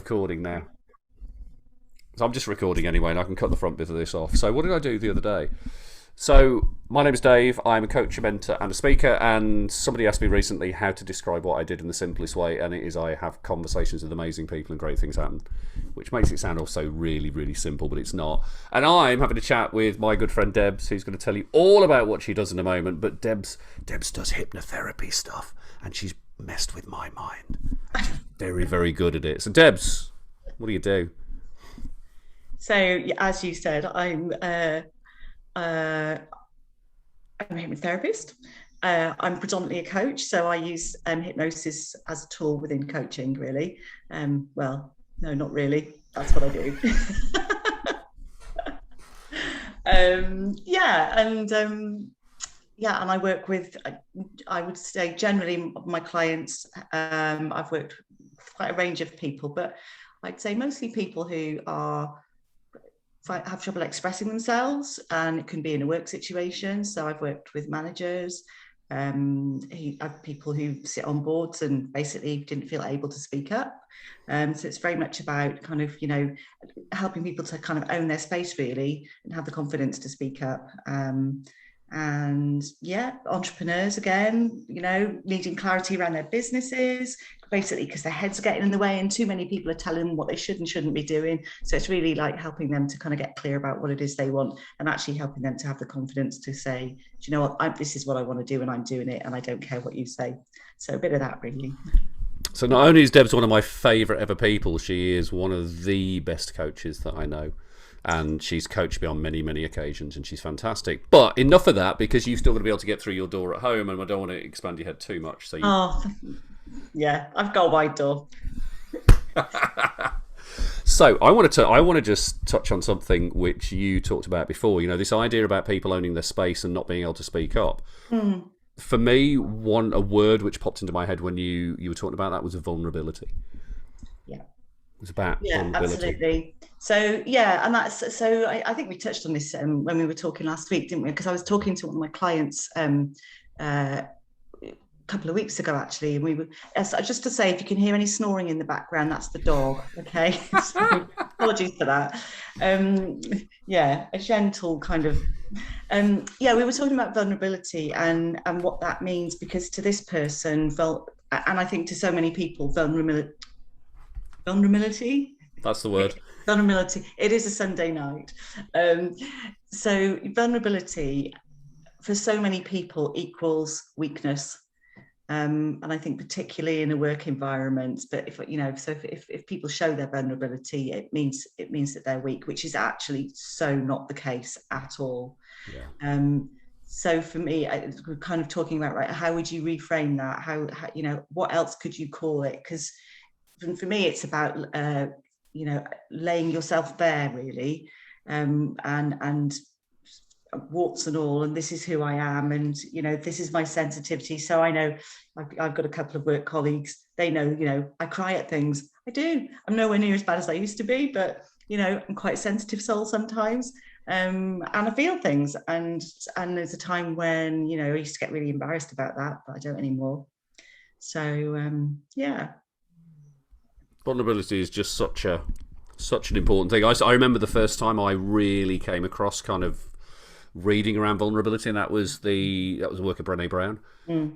Recording now. So I'm just recording anyway, and I can cut the front bit of this off. So what did I do the other day? So my name is Dave. I'm a coach, a mentor, and a speaker. And somebody asked me recently how to describe what I did in the simplest way, and it is I have conversations with amazing people and great things happen, which makes it sound also really, really simple, but it's not. And I'm having a chat with my good friend Debs, who's going to tell you all about what she does in a moment. But Debs does hypnotherapy stuff, and she's messed with my mind. She's very, very good at it. So Debs, what do you do? So, as you said, uh, I'm a hypnotherapist. I'm predominantly a coach, so I use hypnosis as a tool within coaching, really. Well, no, not really. That's what I do. And I work with, I would say, generally my clients. I've worked with quite a range of people, but I'd say mostly people who have trouble expressing themselves, and it can be in a work situation. So I've worked with managers, people who sit on boards and basically didn't feel able to speak up. So it's very much about kind of, helping people to kind of own their space really and have the confidence to speak up. And yeah, entrepreneurs again, needing clarity around their businesses, basically because their heads are getting in the way and too many people are telling them what they should and shouldn't be doing. So it's really like helping them to kind of get clear about what it is they want and actually helping them to have the confidence to say, do you know what, this is what I want to do and I'm doing it and I don't care what you say. So a bit of that really. So not only is Debs one of my favourite ever people, she is one of the best coaches that I know. And she's coached me on many, many occasions, and she's fantastic. But enough of that, because you've still got to be able to get through your door at home, and I don't want to expand your head too much. So yeah, I've got a wide door. So I want to just touch on something which you talked about before. This idea about people owning their space and not being able to speak up. Mm. For me, a word which popped into my head when you were talking about that was a vulnerability. Yeah. It's about vulnerability. Absolutely. So yeah, and I think we touched on this when we were talking last week, didn't we? Because I was talking to one of my clients a couple of weeks ago actually, and we were just to say, if you can hear any snoring in the background, that's the dog. Okay, so apologies for that. A gentle kind of. We were talking about vulnerability and what that means, because to this person, and I think to so many people, vulnerability. That's the word. Vulnerability. It is a Sunday night. So vulnerability for so many people equals weakness. And I think particularly in a work environment, but if people show their vulnerability, it means that they're weak, which is actually so not the case at all. Yeah. So for me, we're kind of talking about, right, how would you reframe that? How what else could you call it? Because for me, it's about laying yourself bare really, and warts and all, and this is who I am, and this is my sensitivity. So I know I've got a couple of work colleagues, they know I cry at things. I do. I'm nowhere near as bad as I used to be, but I'm quite a sensitive soul sometimes, and I feel things, and there's a time when I used to get really embarrassed about that, but I don't anymore. So Vulnerability is just such an important thing. I remember the first time I really came across kind of reading around vulnerability, and that was the work of Brene Brown.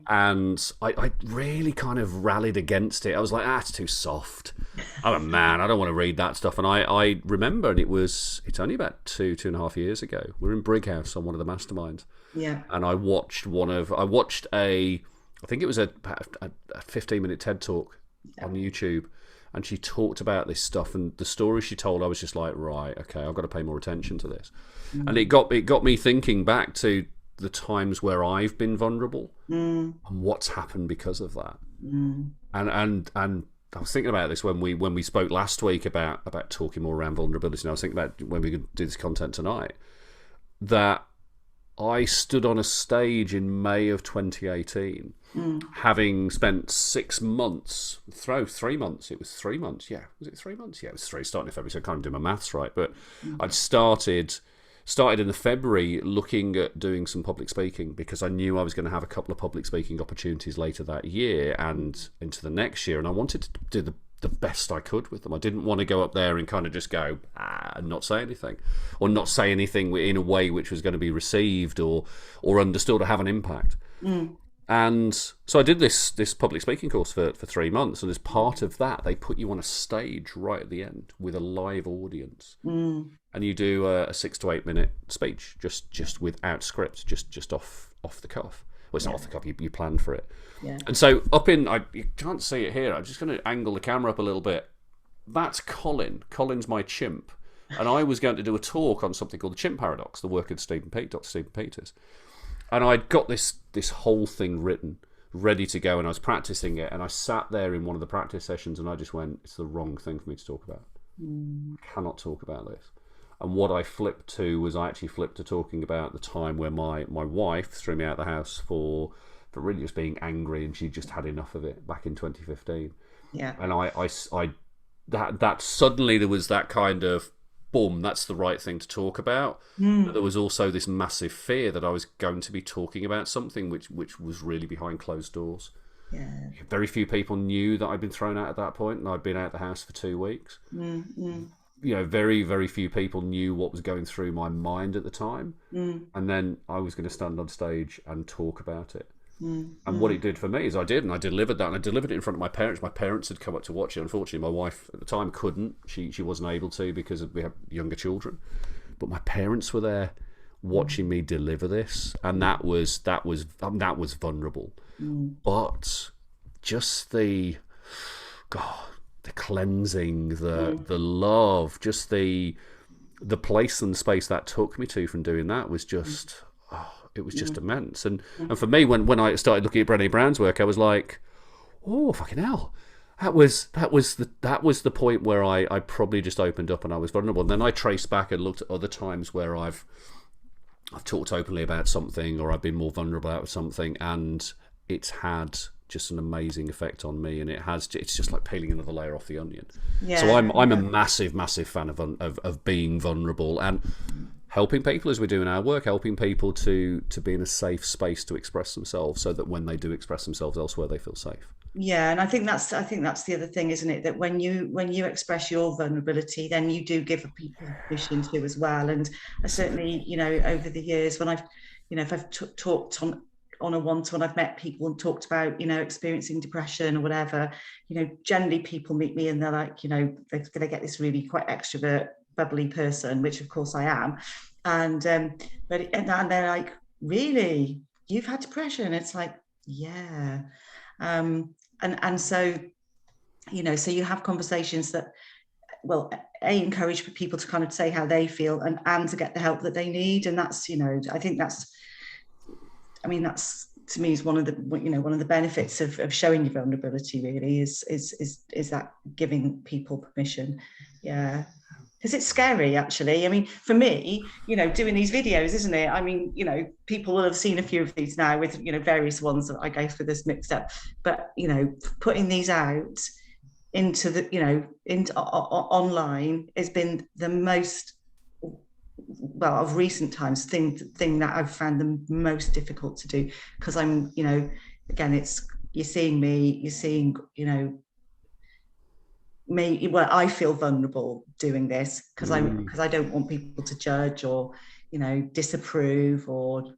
And I really kind of rallied against it. I was like, it's too soft. I'm a man, I don't want to read that stuff. And I remember, and it's only about 2.5 years ago, we were in Brighouse on one of the masterminds. Yeah. And I watched I think it was a 15-minute TED talk on YouTube. And she talked about this stuff, and the story she told, I was just like, right, okay, I've got to pay more attention to this. And it got me thinking back to the times where I've been vulnerable and what's happened because of that. And I was thinking about this when we spoke last week about talking more around vulnerability. And I was thinking about when we could do this content tonight, that I stood on a stage in May of 2018, having spent 6 months, 3 months. It was 3 months. Yeah, was it 3 months? Yeah, it was three. Starting in February, so I can't do my maths right. But I'd started in the February looking at doing some public speaking, because I knew I was going to have a couple of public speaking opportunities later that year and into the next year, and I wanted to do the the best I could with them. I didn't want to go up there and kind of just go and not say anything, or not say anything in a way which was going to be received or understood or have an impact. And so I did this public speaking course for 3 months, and as part of that, they put you on a stage right at the end with a live audience, and you do a 6 to 8 minute speech, just without script, just off the cuff. Well, it's not off the cuff. You planned for it. Yeah. And so you can't see it here. I'm just going to angle the camera up a little bit. That's Colin. Colin's my chimp, and I was going to do a talk on something called the chimp paradox, the work of Dr. Stephen Peters. And I'd got this whole thing written, ready to go, and I was practicing it. And I sat there in one of the practice sessions, and I just went, "It's the wrong thing for me to talk about. I cannot talk about this." And what I flipped to was I actually flipped to talking about the time where my wife threw me out of the house for really just being angry, and she just had enough of it back in 2015. Yeah. And that suddenly there was that kind of boom, that's the right thing to talk about. But there was also this massive fear that I was going to be talking about something which was really behind closed doors. Yeah. Very few people knew that I'd been thrown out at that point, and I'd been out of the house for 2 weeks. Very, very few people knew what was going through my mind at the time. And then I was going to stand on stage and talk about it. And what it did for me is I delivered that, and I delivered it in front of my parents. My parents had come up to watch it. Unfortunately, my wife at the time couldn't. She wasn't able to because we have younger children. But my parents were there watching me deliver this, and that was vulnerable. But just the cleansing, the love, just the place and space that took me to from doing that was just it was just immense. And for me, when I started looking at Brené Brown's work, I was like, oh fucking hell, that was the point where I probably just opened up and I was vulnerable. And then I traced back and looked at other times where I've talked openly about something, or I've been more vulnerable about something, and it's had just an amazing effect on me, and it's just like peeling another layer off the onion. So I'm a massive fan of being vulnerable and helping people as we're doing our work, helping people to be in a safe space to express themselves, so that when they do express themselves elsewhere, they feel safe. Yeah, and I think that's the other thing, isn't it? That when you express your vulnerability, then you do give people permission to as well. And I certainly, over the years, when if I've talked on a one-to-one, I've met people and talked about, experiencing depression or whatever, generally people meet me and they're like, they get this really quite extrovert, bubbly person, which of course I am. And they're like, really? You've had depression? It's like, yeah. And so, so you have conversations that, well, encourage people to kind of say how they feel and to get the help that they need. And that's, I think that's to me is one of the benefits of showing your vulnerability really is that giving people permission. Yeah. Because it's scary, actually. I mean, for me, doing these videos, isn't it? I mean, people will have seen a few of these now with, various ones that I go through this mixed up. But, putting these out into online has been the most, well, of recent times, thing that I've found the most difficult to do. Because I'm, again, you're seeing me, you're seeing, me, well, I feel vulnerable doing this because I don't want people to judge or disapprove, or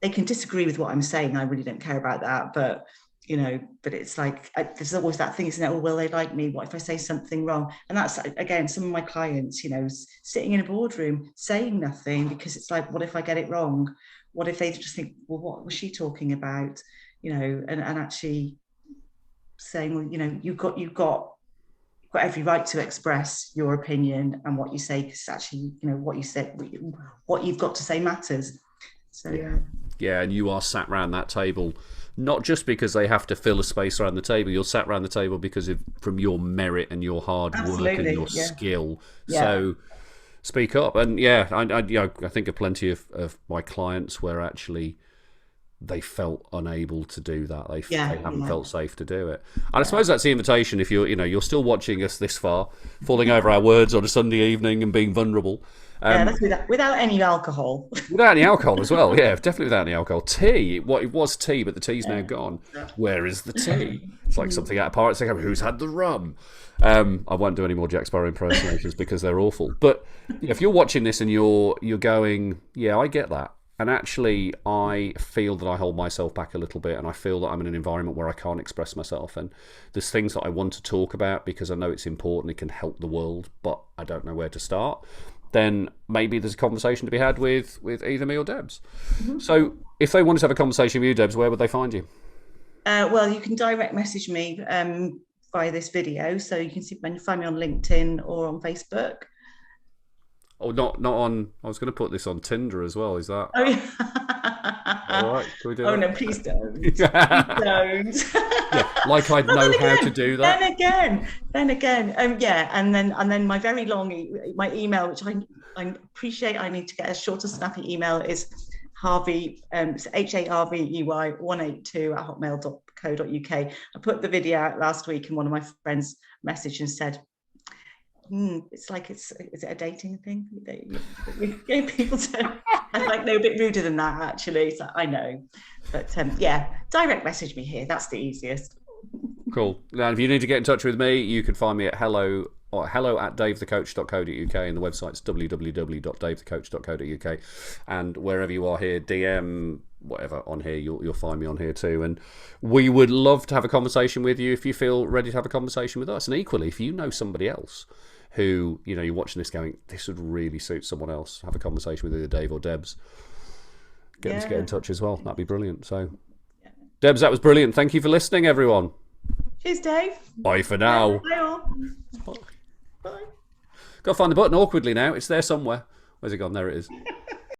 they can disagree with what I'm saying. I really don't care about that, but it's like there's always that thing, isn't it? Oh, will they like me? What if I say something wrong? And that's again some of my clients, sitting in a boardroom saying nothing because it's like, what if I get it wrong? What if they just think, well, what was she talking about? And actually saying, well, you've got every right to express your opinion and what you say, because actually, what you said, what you've got to say matters. So yeah, and you are sat around that table not just because they have to fill a space around the table. You're sat around the table because from your merit and your hard work and your skill. Yeah. So speak up. And I think of plenty of my clients where actually they felt unable to do that. They haven't felt safe to do it. And I suppose that's the invitation. If you're still watching us this far, falling over our words on a Sunday evening and being vulnerable, Yeah, that's without any alcohol. Without any alcohol as well, yeah, definitely without any alcohol. Tea, what it was tea, but the tea's now gone. Where is the tea? It's like something out of Pirates. Like, who's had the rum? I won't do any more Jack Sparrow impersonations because they're awful. But if you're watching this and you're going, yeah, I get that. And actually, I feel that I hold myself back a little bit, and I feel that I'm in an environment where I can't express myself. And there's things that I want to talk about because I know it's important, it can help the world, but I don't know where to start. Then maybe there's a conversation to be had with either me or Debs. Mm-hmm. So if they wanted to have a conversation with you, Debs, where would they find you? Well, you can direct message me via this video. So you can find me on LinkedIn or on Facebook. Oh, not on. I was going to put this on Tinder as well. Is that? Oh, yeah. All right. Can we do that? Oh no, please don't. Please don't. Yeah, like I know how to do that. Then again, yeah, and then my very long my email, which I appreciate. I need to get a shorter, snappy email. Is Harvey, Harvey 182@hotmail.co.uk. I put the video out last week, and one of my friends messaged and said, it's like is it a dating thing? You get people to. I'm like, no, a bit ruder than that actually. So I know, but yeah, direct message me here. That's the easiest. Cool. Now, if you need to get in touch with me, you can find me at hello@davethecoach.co.uk, and the website's www.davethecoach.co.uk, and wherever you are here, DM whatever on here, you'll find me on here too. And we would love to have a conversation with you if you feel ready to have a conversation with us. And equally, if you know somebody else who, you're watching this going, this would really suit someone else, have a conversation with either Dave or Debs, get them to get in touch as well. That'd be brilliant. So Debs, that was brilliant. Thank you for listening, everyone. Cheers, Dave. Bye for now. Bye all. Bye. Got to find the button awkwardly now. It's there somewhere. Where's it gone? There it is.